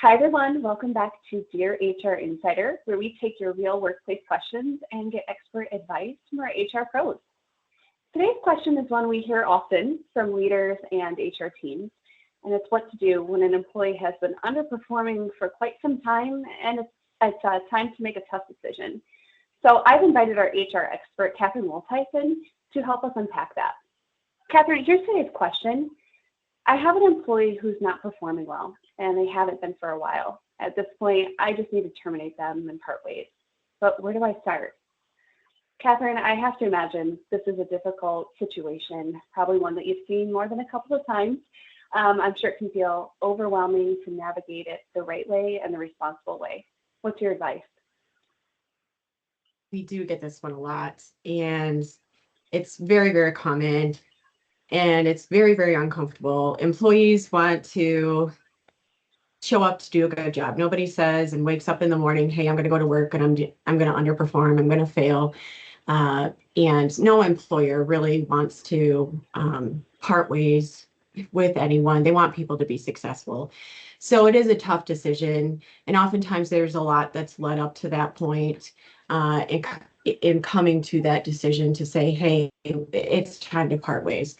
Hi, everyone. Welcome back to Dear HR Insider, where we take your real workplace questions and get expert advice from our HR pros. Today's question is one we hear often from leaders and HR teams, and it's what to do when an employee has been underperforming for quite some time and it's time to make a tough decision. So I've invited our HR expert, Katherine Wolthuis, to help us unpack that. Katherine, here's today's question. I have an employee who's not performing well, and they haven't been for a while. At this point, I just need to terminate them and part ways. But where do I start? Katherine, I have to imagine this is a difficult situation, probably one that you've seen more than a couple of times. I'm sure it can feel overwhelming to navigate it the right way and the responsible way. What's your advice? We do get this one a lot, and it's very, very common. And it's very, very uncomfortable. Employees want to show up to do a good job. Nobody says and wakes up in the morning, hey, I'm going to go to work and I'm going to underperform, I'm going to fail. And no employer really wants to part ways with anyone. They want people to be successful. So it is a tough decision. And oftentimes there's a lot that's led up to that point in coming to that decision to say, hey, it's time to part ways.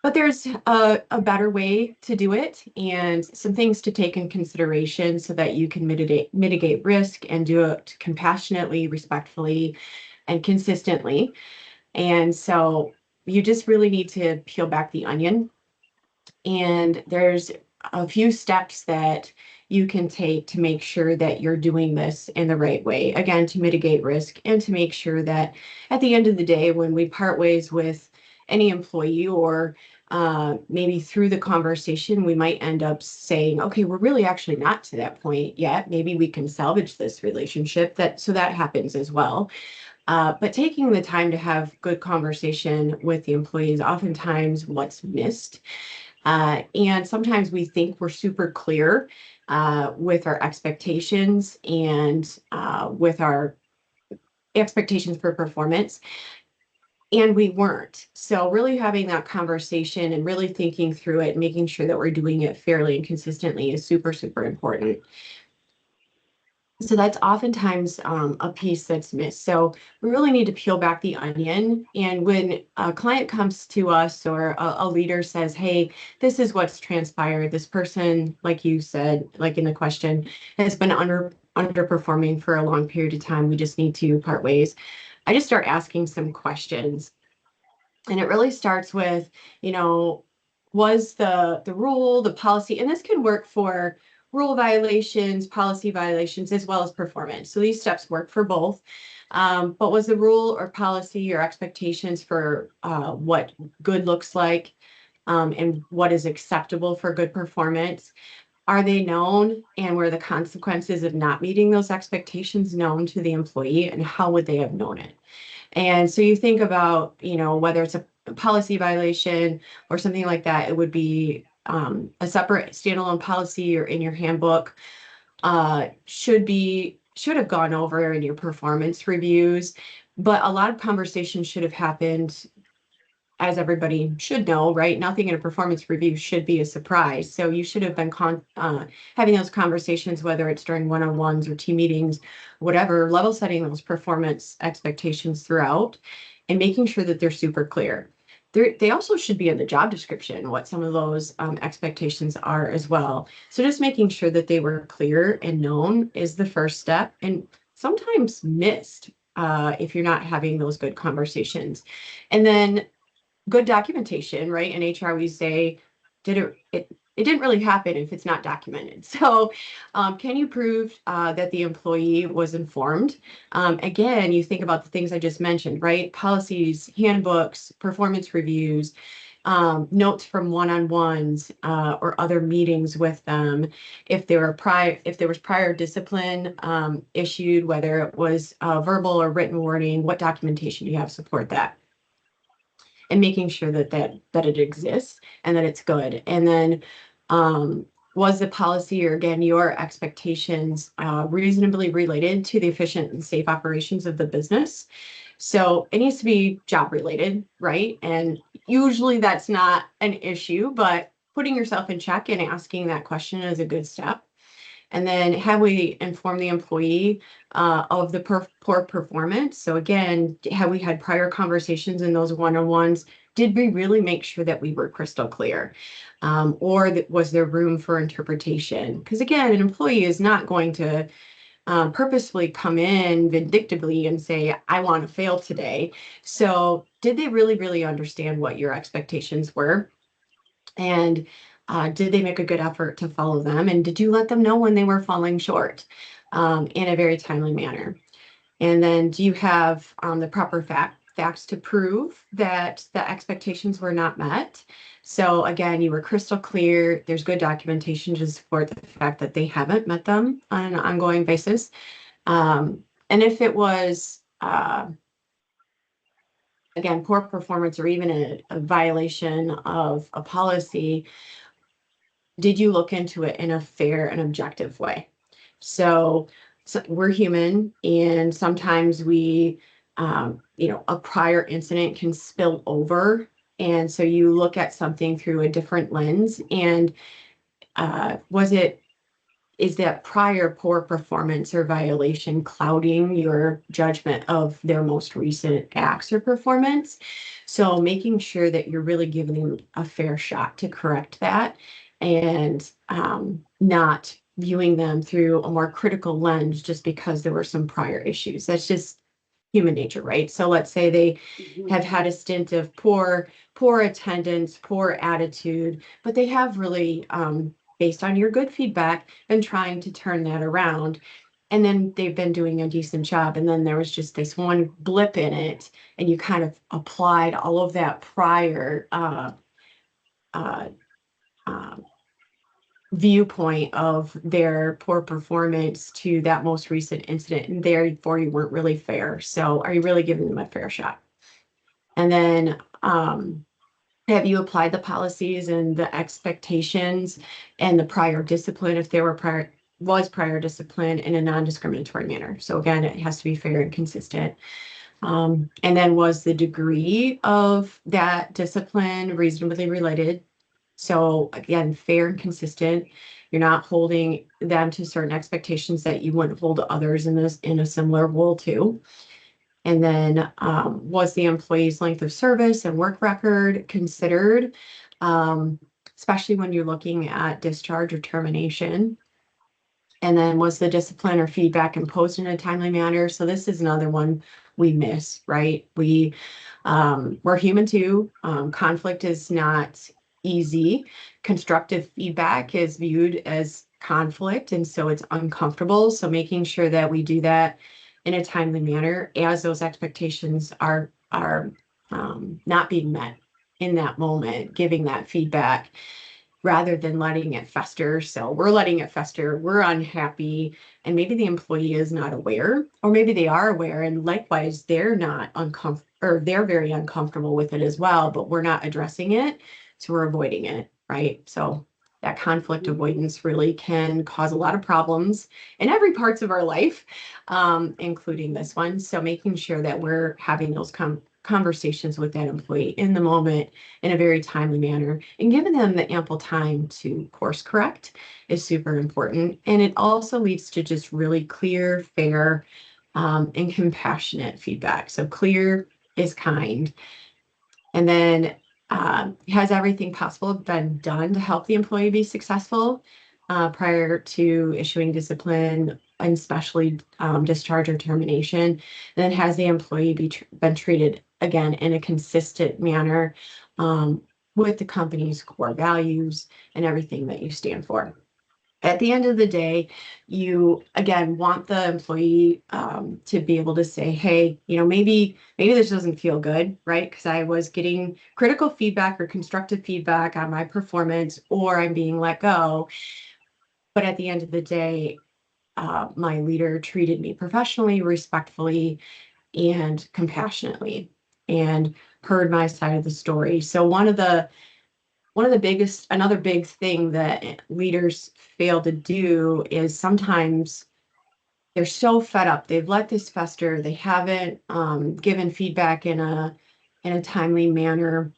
But there's a better way to do it and some things to take in consideration so that you can mitigate risk and do it compassionately, respectfully, and consistently. And so you just really need to peel back the onion. And there's a few steps that you can take to make sure that you're doing this in the right way, again, to mitigate risk and to make sure that at the end of the day, when we part ways with any employee or maybe through the conversation, we might end up saying, okay, we're really actually not to that point yet. Maybe we can salvage this relationship. So that happens as well. But taking the time to have good conversation with the employees, oftentimes what's missed. And sometimes we think we're super clear with our expectations and with our expectations for performance. And we weren't. So really having that conversation and really thinking through it, making sure that we're doing it fairly and consistently is super, super important. So that's oftentimes a piece that's missed. So we really need to peel back the onion. And when a client comes to us or a leader says, hey, this is what's transpired. This person, like you said, like in the question, has been underperforming for a long period of time. We just need to part ways. I just start asking some questions. And it really starts with, was the rule, the policy, and this can work for rule violations, policy violations, as well as performance. So these steps work for both. But was the rule or policy or expectations for what good looks like and what is acceptable for good performance? Are they known, and were the consequences of not meeting those expectations known to the employee, and how would they have known it? And so you think about, whether it's a policy violation or something like that, it would be a separate standalone policy or in your handbook, should have gone over in your performance reviews. But a lot of conversations should have happened, as everybody should know, right? Nothing in a performance review should be a surprise. So you should have been having those conversations, whether it's during one-on-ones or team meetings, whatever, level setting those performance expectations throughout and making sure that they're super clear. They also should be in the job description, what some of those expectations are as well. So just making sure that they were clear and known is the first step, and sometimes missed if you're not having those good conversations. And then good documentation, right? In HR, we say, it didn't really happen if it's not documented. So can you prove that the employee was informed? Again, you think about the things I just mentioned, right? Policies, handbooks, performance reviews, notes from one-on-ones or other meetings with them. If there was prior discipline issued, whether it was verbal or written warning, what documentation do you have to support that? And making sure that it exists and that it's good. And then was the policy, or again, your expectations reasonably related to the efficient and safe operations of the business? So it needs to be job related, right? And usually that's not an issue, but putting yourself in check and asking that question is a good step. And then have we informed the employee of the poor performance? So again, have we had prior conversations in those one-on-ones? Did we really make sure that we were crystal clear? Or was there room for interpretation? Because again, an employee is not going to purposefully come in vindictively and say, I want to fail today. So did they really, really understand what your expectations were? And did they make a good effort to follow them? And did you let them know when they were falling short in a very timely manner? And then do you have the proper facts to prove that the expectations were not met? So again, you were crystal clear. There's good documentation to support the fact that they haven't met them on an ongoing basis. And if it was, again, poor performance or even a violation of a policy, did you look into it in a fair and objective way? So we're human, and sometimes a prior incident can spill over. And so you look at something through a different lens. And is that prior poor performance or violation clouding your judgment of their most recent acts or performance? So making sure that you're really giving them a fair shot to correct that, and not viewing them through a more critical lens just because there were some prior issues. That's just human nature, right? So let's say they have had a stint of poor attendance, poor attitude, but they have really, based on your good feedback, been trying to turn that around. And then they've been doing a decent job. And then there was just this one blip in it, and you kind of applied all of that prior viewpoint of their poor performance to that most recent incident, and therefore you weren't really fair. So are you really giving them a fair shot? And then have you applied the policies and the expectations and the prior discipline, if there was prior discipline, in a non-discriminatory manner? So again, it has to be fair and consistent. And then was the degree of that discipline reasonably related? So again, fair and consistent. You're not holding them to certain expectations that you wouldn't hold others in a similar role to. And then was the employee's length of service and work record considered, especially when you're looking at discharge or termination? And then was the discipline or feedback imposed in a timely manner? So this is another one we miss, right? We're human too. Conflict is not easy. Constructive feedback is viewed as conflict, and so it's uncomfortable. So making sure that we do that in a timely manner as those expectations are not being met in that moment, giving that feedback rather than letting it fester. So we're letting it fester, we're unhappy, and maybe the employee is not aware, or maybe they are aware, and likewise, they're not uncomfortable, or they're very uncomfortable with it as well, but we're not addressing it, so we're avoiding it, right? So that conflict avoidance really can cause a lot of problems in every parts of our life, including this one. So making sure that we're having those conversations with that employee in the moment in a very timely manner, and giving them the ample time to course correct is super important. And it also leads to just really clear, fair, and compassionate feedback. So clear is kind. And then has everything possible been done to help the employee be successful prior to issuing discipline, and especially discharge or termination? And then has the employee been treated, again, in a consistent manner with the company's core values and everything that you stand for? At the end of the day, you, again, want the employee to be able to say, hey, maybe this doesn't feel good, right? Because I was getting critical feedback or constructive feedback on my performance, or I'm being let go. But at the end of the day, my leader treated me professionally, respectfully, and compassionately, and heard my side of the story. So another big thing that leaders fail to do is sometimes they're so fed up. They've let this fester. They haven't given feedback in a timely manner,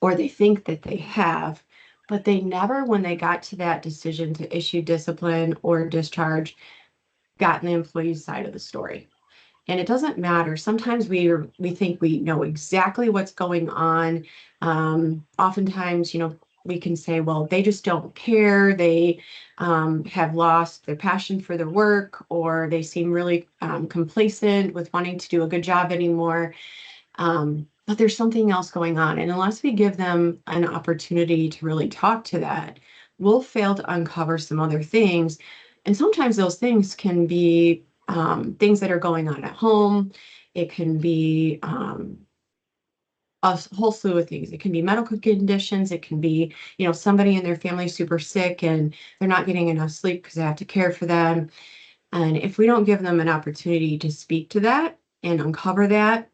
or they think that they have, but they never, when they got to that decision to issue discipline or discharge, got in the employee's side of the story. And it doesn't matter. Sometimes we think we know exactly what's going on. Oftentimes, we can say, well, they just don't care. They have lost their passion for their work, or they seem really complacent with wanting to do a good job anymore. But there's something else going on. And unless we give them an opportunity to really talk to that, we'll fail to uncover some other things. And sometimes those things can be things that are going on at home. It can be a whole slew of things. It can be medical conditions. It can be, somebody in their family super sick and they're not getting enough sleep because they have to care for them. And if we don't give them an opportunity to speak to that and uncover that,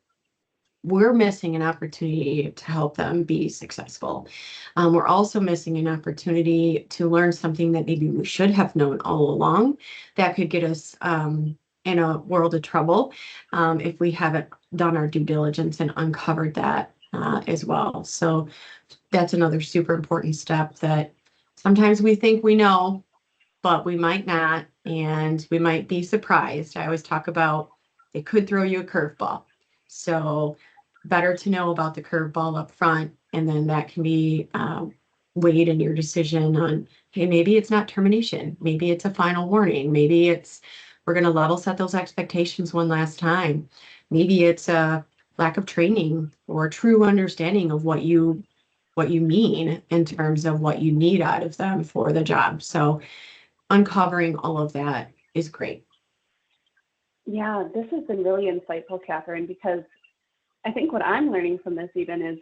we're missing an opportunity to help them be successful. We're also missing an opportunity to learn something that maybe we should have known all along that could get us in a world of trouble if we haven't done our due diligence and uncovered that as well. So that's another super important step that sometimes we think we know, but we might not, and we might be surprised. I always talk about they could throw you a curveball. So better to know about the curveball up front, and then that can be weighed in your decision on, hey, maybe it's not termination. Maybe it's a final warning. Maybe we're going to level set those expectations one last time. Maybe it's a lack of training or true understanding of what you mean in terms of what you need out of them for the job. So uncovering all of that is great. Yeah, this has been really insightful, Katherine, because I think what I'm learning from this even is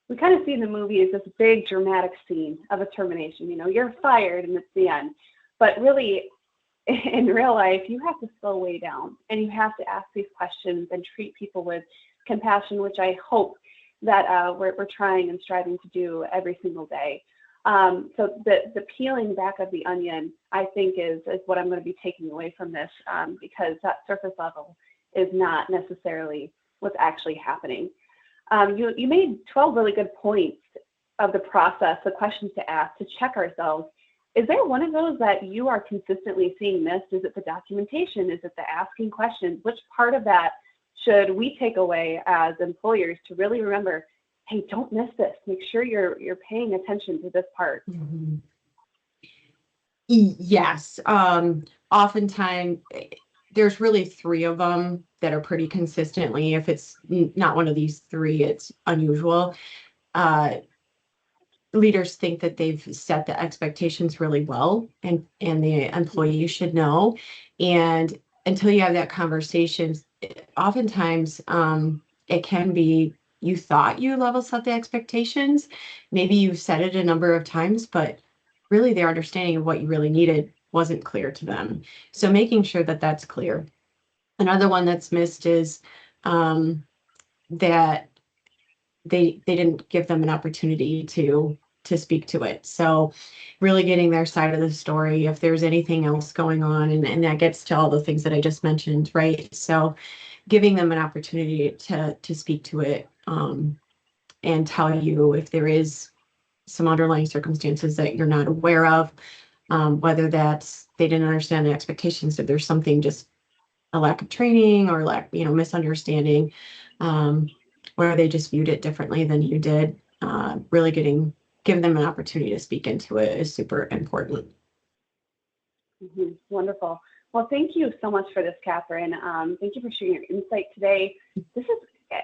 we kind of see in the movies this big dramatic scene of a termination. You're fired and it's the end. But really, in real life, you have to slow way down and you have to ask these questions and treat people with compassion, which I hope that we're trying and striving to do every single day. So the peeling back of the onion, I think, is what I'm going to be taking away from this, because that surface level is not necessarily what's actually happening. You made 12 really good points of the process, the questions to ask to check ourselves. Is there one of those that you are consistently seeing missed? Is it the documentation? Is it the asking questions? Which part of that should we take away as employers to really remember, hey, don't miss this. Make sure you're paying attention to this part. Mm-hmm. Yes. Oftentimes, there's really three of them that are pretty consistently. If it's not one of these three, it's unusual. Leaders think that they've set the expectations really well, and the employee should know. And until you have that conversation, oftentimes it can be you thought you level set the expectations. Maybe you said it a number of times, but really their understanding of what you really needed wasn't clear to them. So making sure that that's clear. Another one that's missed is that they didn't give them an opportunity to speak to it. So really getting their side of the story, if there's anything else going on, and that gets to all the things that I just mentioned, right? So giving them an opportunity to speak to it, and tell you if there is some underlying circumstances that you're not aware of, whether that's they didn't understand the expectations, if there's something, just a lack of training or misunderstanding, where they just viewed it differently than you did. Really giving them an opportunity to speak into it is super important. Mm-hmm. Wonderful. Well, thank you so much for this, Katherine. Thank you for sharing your insight today. This is,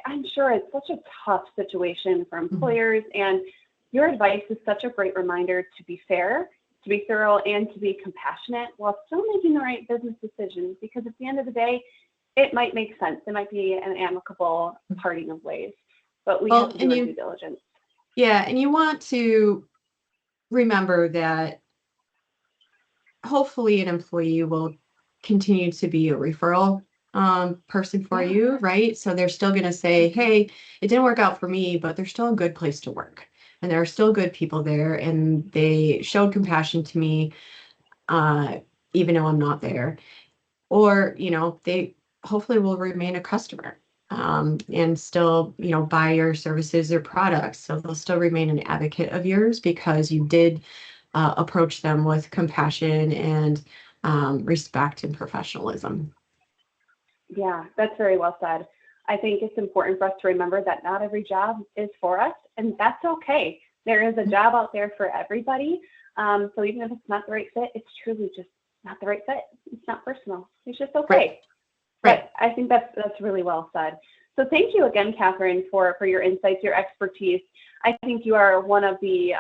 I'm sure, it's such a tough situation for employers, and your advice is such a great reminder to be fair, to be thorough, and to be compassionate while still making the right business decisions, because at the end of the day, it might make sense. It might be an amicable parting of ways, but we have to do our due diligence. Yeah, and you want to remember that hopefully an employee will continue to be a referral person for you, right? So they're still going to say, hey, it didn't work out for me, but they're still a good place to work. And there are still good people there, and they showed compassion to me, even though I'm not there. Or, they hopefully will remain a customer. and still, buy your services or products. So they'll still remain an advocate of yours because you did approach them with compassion and respect and professionalism. Yeah, that's very well said. I think it's important for us to remember that not every job is for us, and that's okay. There is a job out there for everybody. So even if it's not the right fit, it's truly just not the right fit. It's not personal. It's just okay. Right. But I think that's really well said. So thank you again, Katherine, for your insights, your expertise. I think you are one of the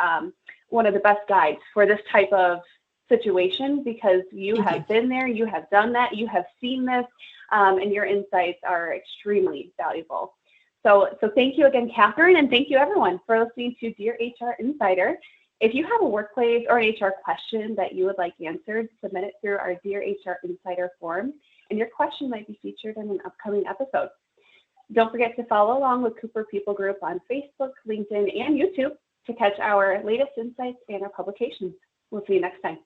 best guides for this type of situation because you have been there, you have done that, you have seen this, and your insights are extremely valuable. So thank you again, Katherine, and thank you everyone for listening to Dear HR Insider. If you have a workplace or an HR question that you would like answered, submit it through our Dear HR Insider form, and your question might be featured in an upcoming episode. Don't forget to follow along with Cooper People Group on Facebook, LinkedIn, and YouTube to catch our latest insights and our publications. We'll see you next time.